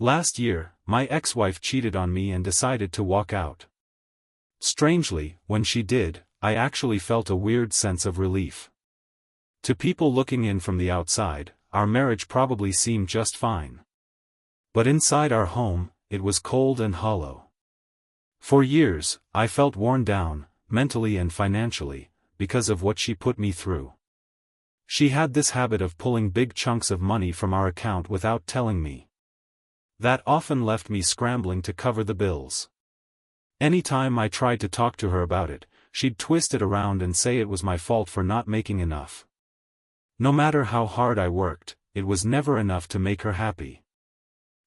Last year, my ex-wife cheated on me and decided to walk out. Strangely, when she did, I actually felt a weird sense of relief. To people looking in from the outside, our marriage probably seemed just fine. But inside our home, it was cold and hollow. For years, I felt worn down, mentally and financially, because of what she put me through. She had this habit of pulling big chunks of money from our account without telling me. That often left me scrambling to cover the bills. Anytime I tried to talk to her about it, she'd twist it around and say it was my fault for not making enough. No matter how hard I worked, it was never enough to make her happy.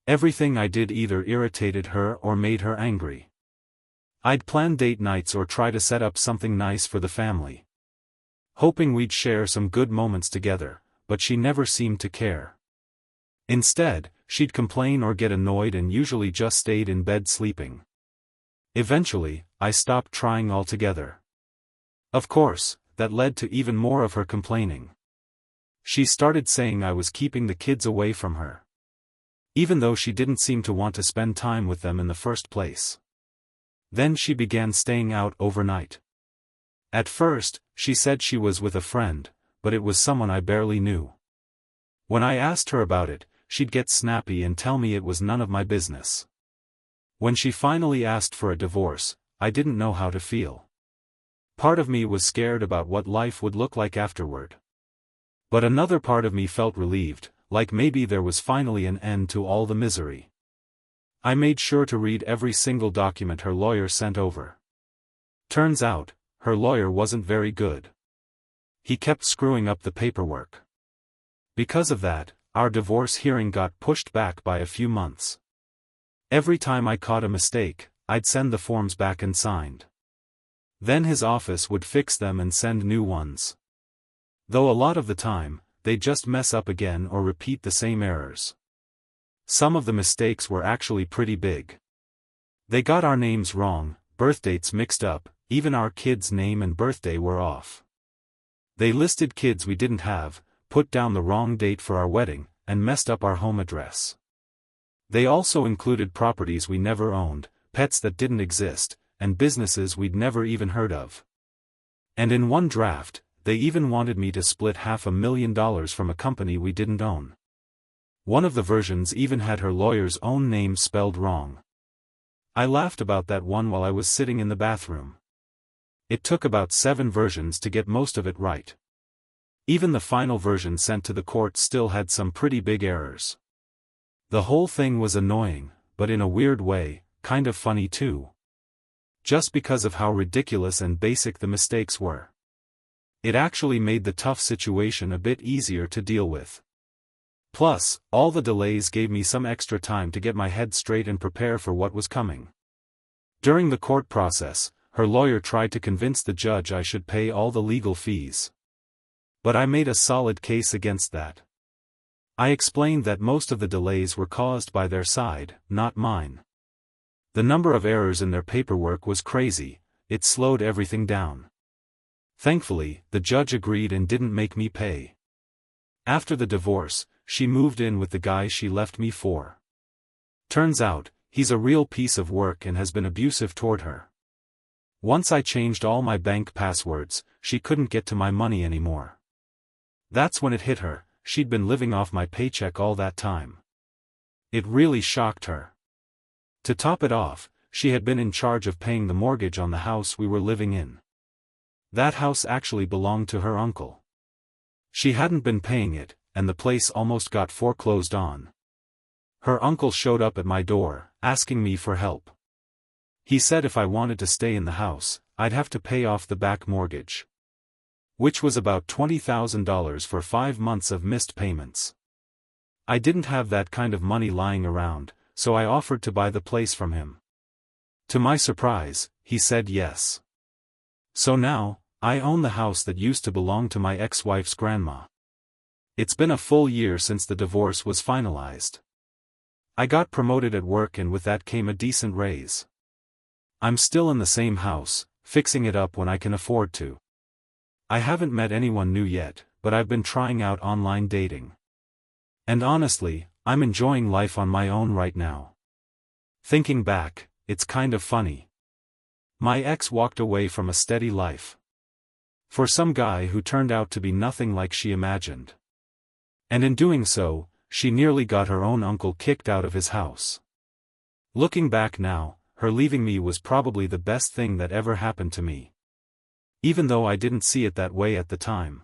Everything I did either irritated her or made her angry. I'd plan date nights or try to set up something nice for the family, hoping we'd share some good moments together, but she never seemed to care. Instead, she'd complain or get annoyed and usually just stayed in bed sleeping. Eventually, I stopped trying altogether. Of course, that led to even more of her complaining. She started saying I was keeping the kids away from her, even though she didn't seem to want to spend time with them in the first place. Then she began staying out overnight. At first, she said she was with a friend, but it was someone I barely knew. When I asked her about it, she'd get snappy and tell me it was none of my business. When she finally asked for a divorce, I didn't know how to feel. Part of me was scared about what life would look like afterward. But another part of me felt relieved, like maybe there was finally an end to all the misery. I made sure to read every single document her lawyer sent over. Turns out, her lawyer wasn't very good. He kept screwing up the paperwork. Because of that, our divorce hearing got pushed back by a few months. Every time I caught a mistake, I'd send the forms back and signed. Then his office would fix them and send new ones. Though a lot of the time, they'd just mess up again or repeat the same errors. Some of the mistakes were actually pretty big. They got our names wrong, birthdates mixed up, even our kid's name and birthday were off. They listed kids we didn't have, put down the wrong date for our wedding, and messed up our home address. They also included properties we never owned, pets that didn't exist, and businesses we'd never even heard of. And in one draft, they even wanted me to split $500,000 from a company we didn't own. One of the versions even had her lawyer's own name spelled wrong. I laughed about that one while I was sitting in the bathroom. It took about 7 versions to get most of it right. Even the final version sent to the court still had some pretty big errors. The whole thing was annoying, but in a weird way, kind of funny too. Just because of how ridiculous and basic the mistakes were. It actually made the tough situation a bit easier to deal with. Plus, all the delays gave me some extra time to get my head straight and prepare for what was coming. During the court process, her lawyer tried to convince the judge I should pay all the legal fees. But I made a solid case against that. I explained that most of the delays were caused by their side, not mine. The number of errors in their paperwork was crazy, it slowed everything down. Thankfully, the judge agreed and didn't make me pay. After the divorce, she moved in with the guy she left me for. Turns out, he's a real piece of work and has been abusive toward her. Once I changed all my bank passwords, she couldn't get to my money anymore. That's when it hit her, she'd been living off my paycheck all that time. It really shocked her. To top it off, she had been in charge of paying the mortgage on the house we were living in. That house actually belonged to her uncle. She hadn't been paying it, and the place almost got foreclosed on. Her uncle showed up at my door, asking me for help. He said if I wanted to stay in the house, I'd have to pay off the back mortgage, which was about $20,000 for 5 months of missed payments. I didn't have that kind of money lying around, so I offered to buy the place from him. To my surprise, he said yes. So now, I own the house that used to belong to my ex-wife's grandma. It's been a full year since the divorce was finalized. I got promoted at work and with that came a decent raise. I'm still in the same house, fixing it up when I can afford to. I haven't met anyone new yet, but I've been trying out online dating. And honestly, I'm enjoying life on my own right now. Thinking back, it's kind of funny. My ex walked away from a steady life for some guy who turned out to be nothing like she imagined. And in doing so, she nearly got her own uncle kicked out of his house. Looking back now, her leaving me was probably the best thing that ever happened to me. Even though I didn't see it that way at the time.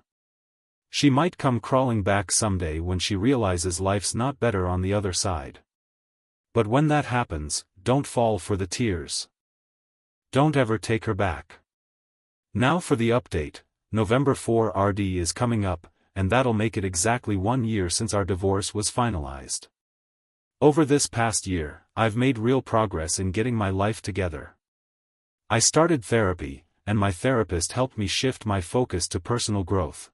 She might come crawling back someday when she realizes life's not better on the other side. But when that happens, don't fall for the tears. Don't ever take her back. Now for the update. November 4 RD is coming up, and that'll make it exactly 1 year since our divorce was finalized. Over this past year, I've made real progress in getting my life together. I started therapy, and my therapist helped me shift my focus to personal growth.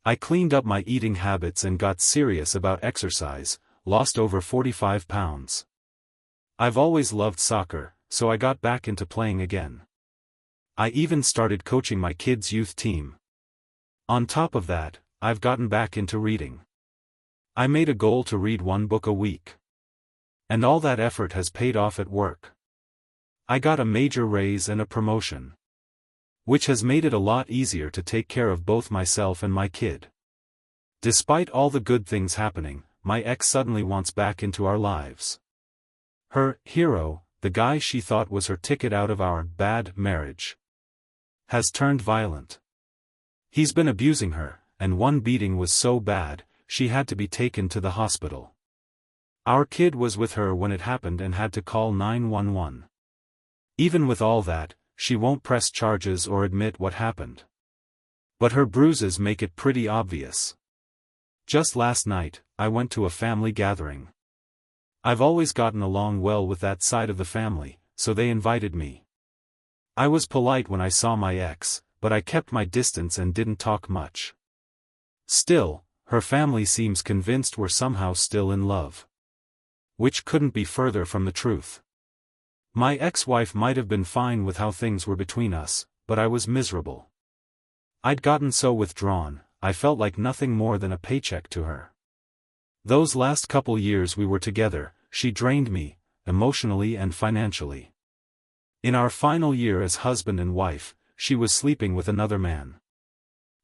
I cleaned up my eating habits and got serious about exercise, lost over 45 pounds. I've always loved soccer, so I got back into playing again. I even started coaching my kids' youth team. On top of that, I've gotten back into reading. I made a goal to read 1 book a week. And all that effort has paid off at work. I got a major raise and a promotion, which has made it a lot easier to take care of both myself and my kid. Despite all the good things happening, my ex suddenly wants back into our lives. Her hero, the guy she thought was her ticket out of our bad marriage, has turned violent. He's been abusing her, and one beating was so bad, she had to be taken to the hospital. Our kid was with her when it happened and had to call 911. Even with all that, she won't press charges or admit what happened. But her bruises make it pretty obvious. Just last night, I went to a family gathering. I've always gotten along well with that side of the family, so they invited me. I was polite when I saw my ex, but I kept my distance and didn't talk much. Still, her family seems convinced we're somehow still in love. Which couldn't be further from the truth. My ex-wife might have been fine with how things were between us, but I was miserable. I'd gotten so withdrawn, I felt like nothing more than a paycheck to her. Those last couple years we were together, she drained me, emotionally and financially. In our final year as husband and wife, she was sleeping with another man.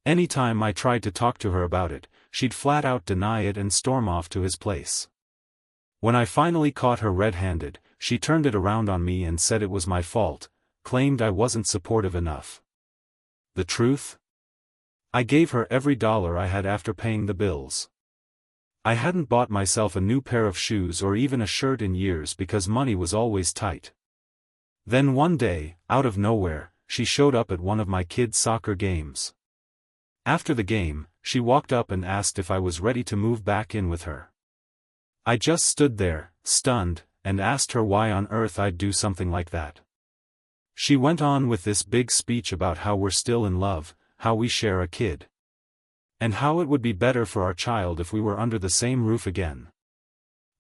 Anytime I tried to talk to her about it, she'd flat out deny it and storm off to his place. When I finally caught her red-handed, she turned it around on me and said it was my fault, claimed I wasn't supportive enough. The truth? I gave her every dollar I had after paying the bills. I hadn't bought myself a new pair of shoes or even a shirt in years because money was always tight. Then one day, out of nowhere, she showed up at one of my kids' soccer games. After the game, she walked up and asked if I was ready to move back in with her. I just stood there, stunned, and asked her why on earth I'd do something like that. She went on with this big speech about how we're still in love, how we share a kid, and how it would be better for our child if we were under the same roof again.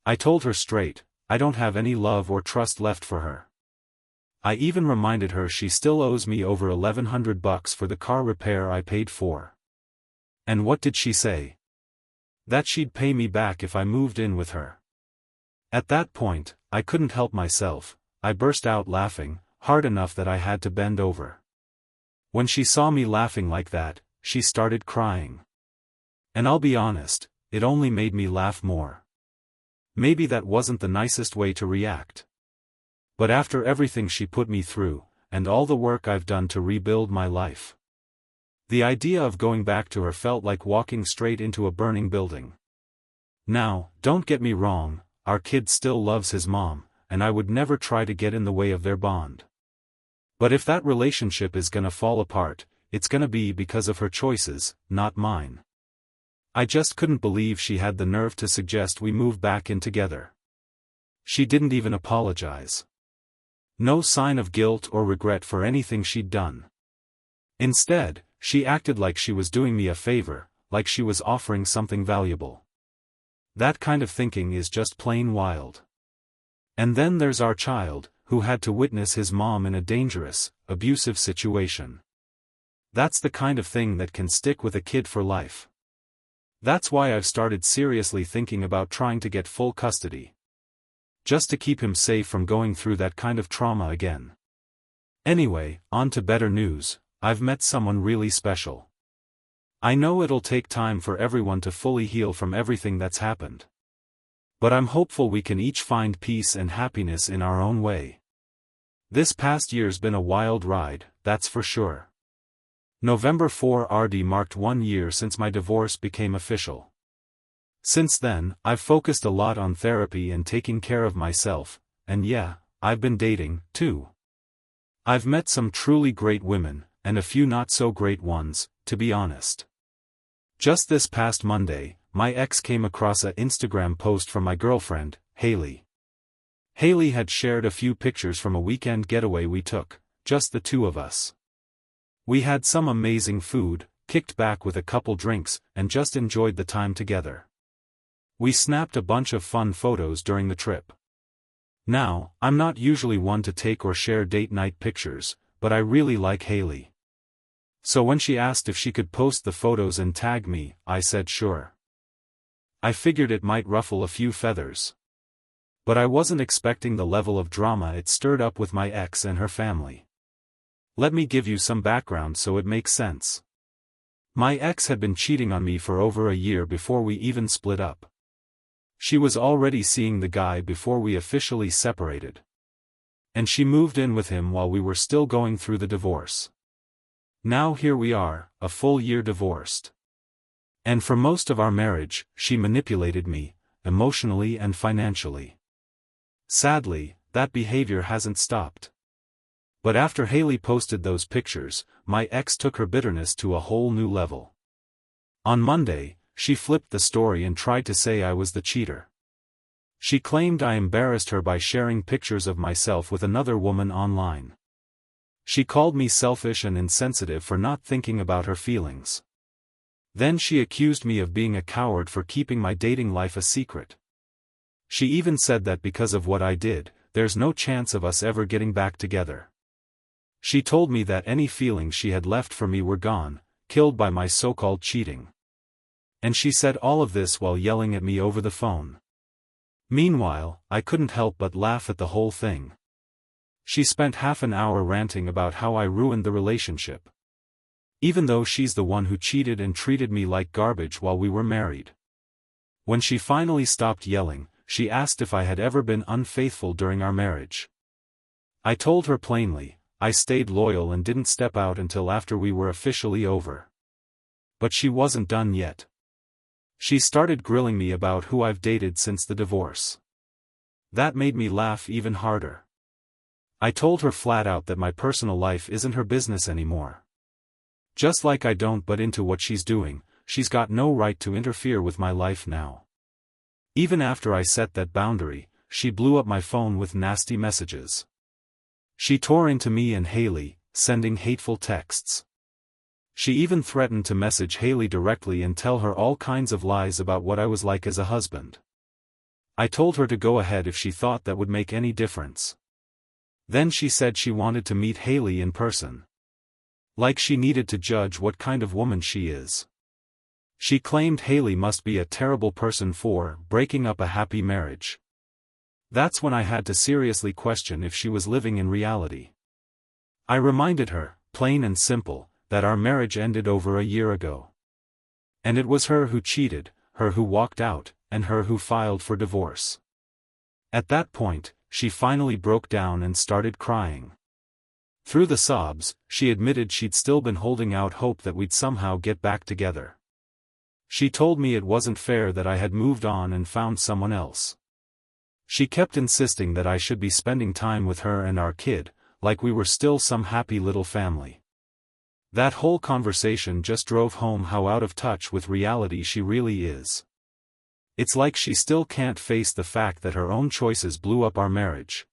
I told her straight, I don't have any love or trust left for her. I even reminded her she still owes me over $1,100 for the car repair I paid for. And what did she say? That she'd pay me back if I moved in with her. At that point, I couldn't help myself. I burst out laughing, hard enough that I had to bend over. When she saw me laughing like that, she started crying. And I'll be honest, it only made me laugh more. Maybe that wasn't the nicest way to react. But after everything she put me through, and all the work I've done to rebuild my life, the idea of going back to her felt like walking straight into a burning building. Now, don't get me wrong, our kid still loves his mom, and I would never try to get in the way of their bond. But if that relationship is gonna fall apart, it's gonna be because of her choices, not mine. I just couldn't believe she had the nerve to suggest we move back in together. She didn't even apologize. No sign of guilt or regret for anything she'd done. Instead, she acted like she was doing me a favor, like she was offering something valuable. That kind of thinking is just plain wild. And then there's our child, who had to witness his mom in a dangerous, abusive situation. That's the kind of thing that can stick with a kid for life. That's why I've started seriously thinking about trying to get full custody. Just to keep him safe from going through that kind of trauma again. Anyway, on to better news. I've met someone really special. I know it'll take time for everyone to fully heal from everything that's happened. But I'm hopeful we can each find peace and happiness in our own way. This past year's been a wild ride, that's for sure. November 4 RD marked 1 year since my divorce became official. Since then, I've focused a lot on therapy and taking care of myself, and yeah, I've been dating, too. I've met some truly great women, and a few not so great ones, to be honest. Just this past Monday, my ex came across an Instagram post from my girlfriend, Haley. Haley had shared a few pictures from a weekend getaway we took, just the two of us. We had some amazing food, kicked back with a couple drinks, and just enjoyed the time together. We snapped a bunch of fun photos during the trip. Now, I'm not usually one to take or share date night pictures, but I really like Haley. So when she asked if she could post the photos and tag me, I said sure. I figured it might ruffle a few feathers. But I wasn't expecting the level of drama it stirred up with my ex and her family. Let me give you some background so it makes sense. My ex had been cheating on me for over a year before we even split up. She was already seeing the guy before we officially separated. And she moved in with him while we were still going through the divorce. Now here we are, a full year divorced. And for most of our marriage, she manipulated me, emotionally and financially. Sadly, that behavior hasn't stopped. But after Haley posted those pictures, my ex took her bitterness to a whole new level. On Monday, she flipped the story and tried to say I was the cheater. She claimed I embarrassed her by sharing pictures of myself with another woman online. She called me selfish and insensitive for not thinking about her feelings. Then she accused me of being a coward for keeping my dating life a secret. She even said that because of what I did, there's no chance of us ever getting back together. She told me that any feelings she had left for me were gone, killed by my so-called cheating. And she said all of this while yelling at me over the phone. Meanwhile, I couldn't help but laugh at the whole thing. She spent half an hour ranting about how I ruined the relationship. Even though she's the one who cheated and treated me like garbage while we were married. When she finally stopped yelling, she asked if I had ever been unfaithful during our marriage. I told her plainly, I stayed loyal and didn't step out until after we were officially over. But she wasn't done yet. She started grilling me about who I've dated since the divorce. That made me laugh even harder. I told her flat out that my personal life isn't her business anymore. Just like I don't butt into what she's doing, she's got no right to interfere with my life now. Even after I set that boundary, she blew up my phone with nasty messages. She tore into me and Haley, sending hateful texts. She even threatened to message Haley directly and tell her all kinds of lies about what I was like as a husband. I told her to go ahead if she thought that would make any difference. Then she said she wanted to meet Haley in person. Like she needed to judge what kind of woman she is. She claimed Haley must be a terrible person for breaking up a happy marriage. That's when I had to seriously question if she was living in reality. I reminded her, plain and simple, that our marriage ended over a year ago. And it was her who cheated, her who walked out, and her who filed for divorce. At that point, she finally broke down and started crying. Through the sobs, she admitted she'd still been holding out hope that we'd somehow get back together. She told me it wasn't fair that I had moved on and found someone else. She kept insisting that I should be spending time with her and our kid, like we were still some happy little family. That whole conversation just drove home how out of touch with reality she really is. It's like she still can't face the fact that her own choices blew up our marriage.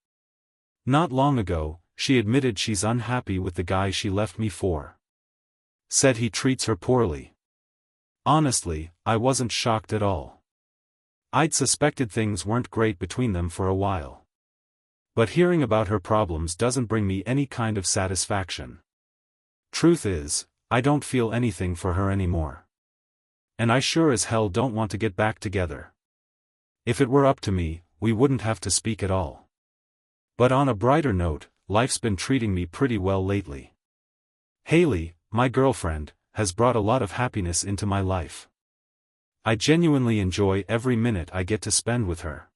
Not long ago, she admitted she's unhappy with the guy she left me for. Said he treats her poorly. Honestly, I wasn't shocked at all. I'd suspected things weren't great between them for a while. But hearing about her problems doesn't bring me any kind of satisfaction. Truth is, I don't feel anything for her anymore. And I sure as hell don't want to get back together. If it were up to me, we wouldn't have to speak at all. But on a brighter note, life's been treating me pretty well lately. Haley, my girlfriend, has brought a lot of happiness into my life. I genuinely enjoy every minute I get to spend with her.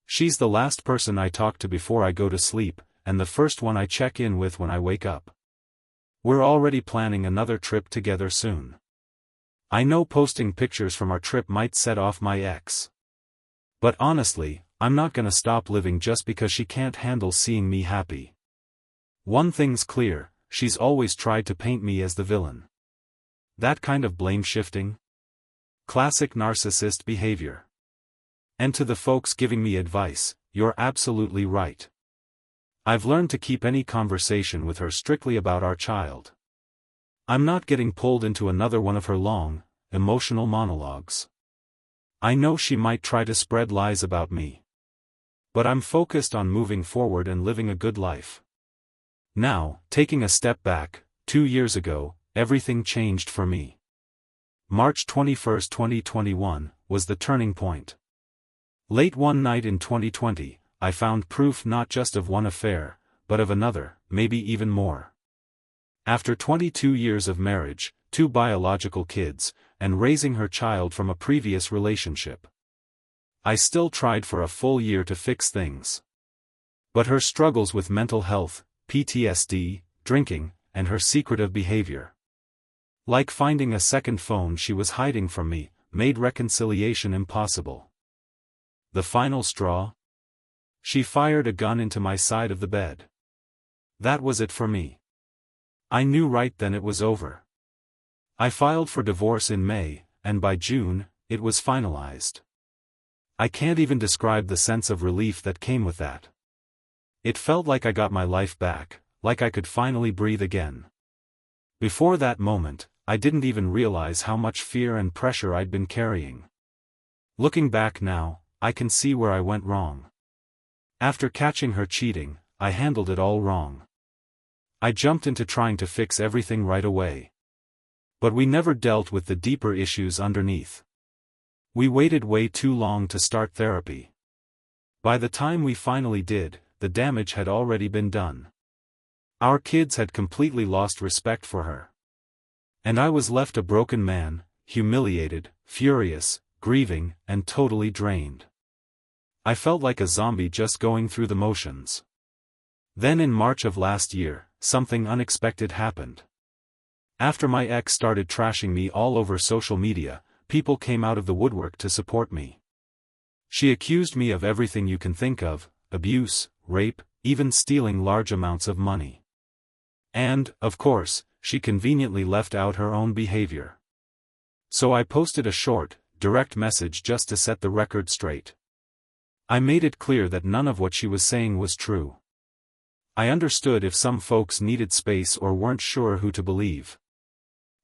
She's the last person I talk to before I go to sleep, and the first one I check in with when I wake up. We're already planning another trip together soon. I know posting pictures from our trip might set off my ex. But honestly, I'm not gonna stop living just because she can't handle seeing me happy. One thing's clear, she's always tried to paint me as the villain. That kind of blame shifting? Classic narcissist behavior. And to the folks giving me advice, you're absolutely right. I've learned to keep any conversation with her strictly about our child. I'm not getting pulled into another one of her long, emotional monologues. I know she might try to spread lies about me. But I'm focused on moving forward and living a good life. Now, taking a step back, 2 years ago, everything changed for me. March 21, 2021, was the turning point. Late one night in 2020, I found proof not just of one affair, but of another, maybe even more. After 22 years of marriage, 2 biological kids, and raising her child from a previous relationship, I still tried for a full year to fix things. But her struggles with mental health, PTSD, drinking, and her secretive behavior, like finding a second phone she was hiding from me, made reconciliation impossible. The final straw? She fired a gun into my side of the bed. That was it for me. I knew right then it was over. I filed for divorce in May, and by June, it was finalized. I can't even describe the sense of relief that came with that. It felt like I got my life back, like I could finally breathe again. Before that moment, I didn't even realize how much fear and pressure I'd been carrying. Looking back now, I can see where I went wrong. After catching her cheating, I handled it all wrong. I jumped into trying to fix everything right away. But we never dealt with the deeper issues underneath. We waited way too long to start therapy. By the time we finally did, the damage had already been done. Our kids had completely lost respect for her. And I was left a broken man, humiliated, furious, grieving, and totally drained. I felt like a zombie just going through the motions. Then in March of last year, something unexpected happened. After my ex started trashing me all over social media, people came out of the woodwork to support me. She accused me of everything you can think of: abuse, rape, even stealing large amounts of money. And, of course, she conveniently left out her own behavior. So I posted a short, direct message just to set the record straight. I made it clear that none of what she was saying was true. I understood if some folks needed space or weren't sure who to believe.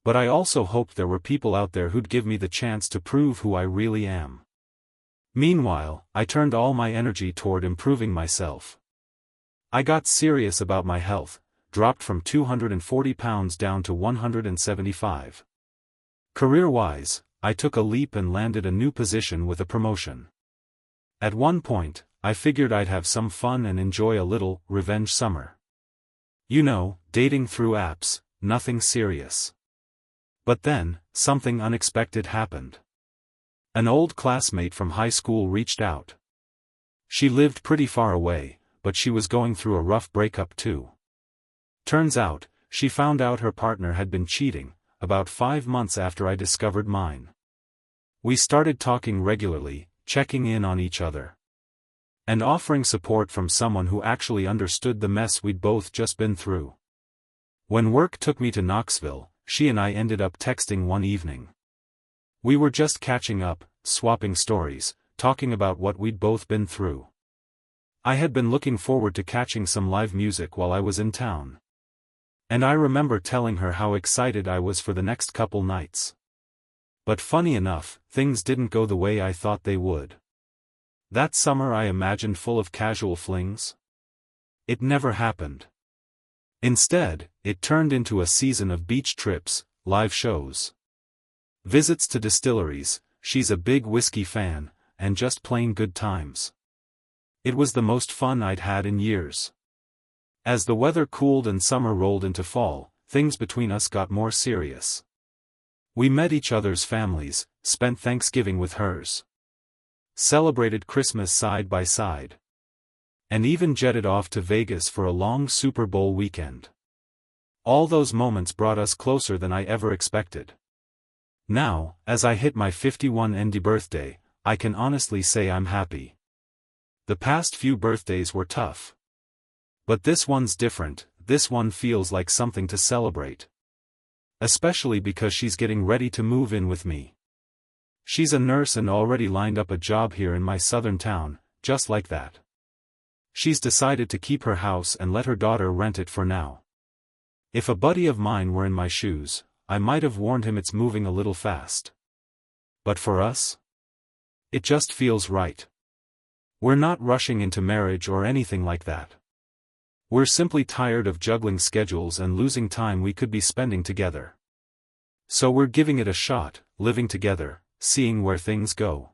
But I also hoped there were people out there who'd give me the chance to prove who I really am. Meanwhile, I turned all my energy toward improving myself. I got serious about my health, dropped from 240 pounds down to 175. Career-wise, I took a leap and landed a new position with a promotion. At one point, I figured I'd have some fun and enjoy a little revenge summer. You know, dating through apps, nothing serious. But then, something unexpected happened. An old classmate from high school reached out. She lived pretty far away, but she was going through a rough breakup too. Turns out, she found out her partner had been cheating, about 5 months after I discovered mine. We started talking regularly, checking in on each other, and offering support from someone who actually understood the mess we'd both just been through. When work took me to Knoxville, she and I ended up texting one evening. We were just catching up, swapping stories, talking about what we'd both been through. I had been looking forward to catching some live music while I was in town. And I remember telling her how excited I was for the next couple nights. But funny enough, things didn't go the way I thought they would. That summer I imagined full of casual flings. It never happened. Instead, it turned into a season of beach trips, live shows, Visits to distilleries, she's a big whiskey fan, and just plain good times. It was the most fun I'd had in years. As the weather cooled and summer rolled into fall, things between us got more serious. We met each other's families, spent Thanksgiving with hers, celebrated Christmas side by side, and even jetted off to Vegas for a long Super Bowl weekend. All those moments brought us closer than I ever expected. Now, as I hit my 51nd birthday, I can honestly say I'm happy. The past few birthdays were tough. But this one's different, this one feels like something to celebrate. Especially because she's getting ready to move in with me. She's a nurse and already lined up a job here in my southern town, just like that. She's decided to keep her house and let her daughter rent it for now. If a buddy of mine were in my shoes, I might have warned him it's moving a little fast. But for us? It just feels right. We're not rushing into marriage or anything like that. We're simply tired of juggling schedules and losing time we could be spending together. So we're giving it a shot, living together, seeing where things go.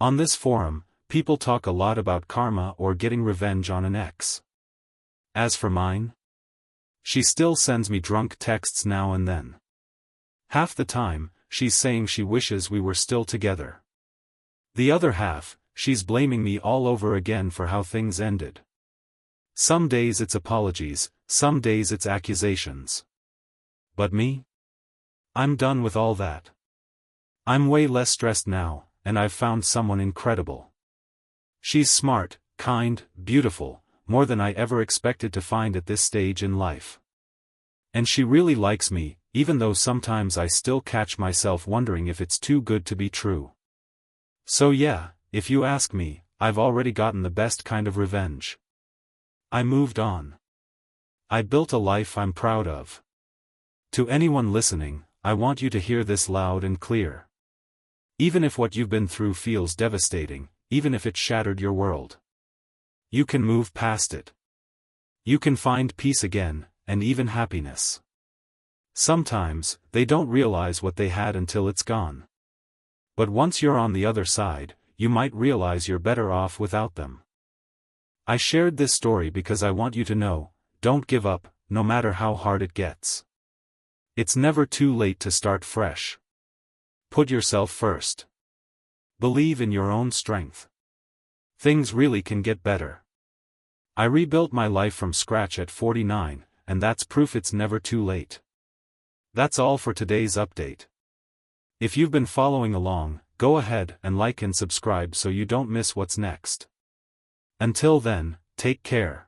On this forum, people talk a lot about karma or getting revenge on an ex. As for mine, she still sends me drunk texts now and then. Half the time, she's saying she wishes we were still together. The other half, she's blaming me all over again for how things ended. Some days it's apologies, some days it's accusations. But me? I'm done with all that. I'm way less stressed now, and I've found someone incredible. She's smart, kind, beautiful, more than I ever expected to find at this stage in life. And she really likes me, even though sometimes I still catch myself wondering if it's too good to be true. So yeah, if you ask me, I've already gotten the best kind of revenge. I moved on. I built a life I'm proud of. To anyone listening, I want you to hear this loud and clear. Even if what you've been through feels devastating, even if it shattered your world, you can move past it. You can find peace again, and even happiness. Sometimes, they don't realize what they had until it's gone. But once you're on the other side, you might realize you're better off without them. I shared this story because I want you to know, don't give up, no matter how hard it gets. It's never too late to start fresh. Put yourself first. Believe in your own strength. Things really can get better. I rebuilt my life from scratch at 49, and that's proof it's never too late. That's all for today's update. If you've been following along, go ahead and like and subscribe so you don't miss what's next. Until then, take care.